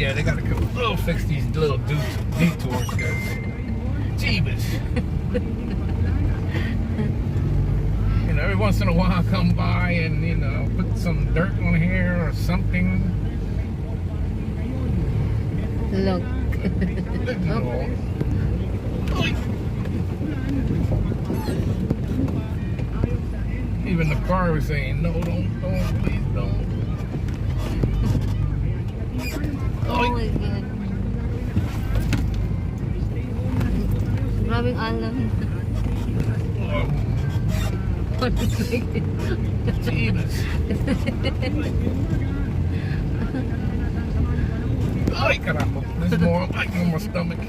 yeah, they gotta fix these little detours, guys. Jeebus. You know, every once in a while I come by and, you know, put some dirt on here or something. Look. Oh. Even the car was saying, no, don't, please don't. Oh my God. Grabing alam. Jesus. Ay, carajo. This is more like on my stomach.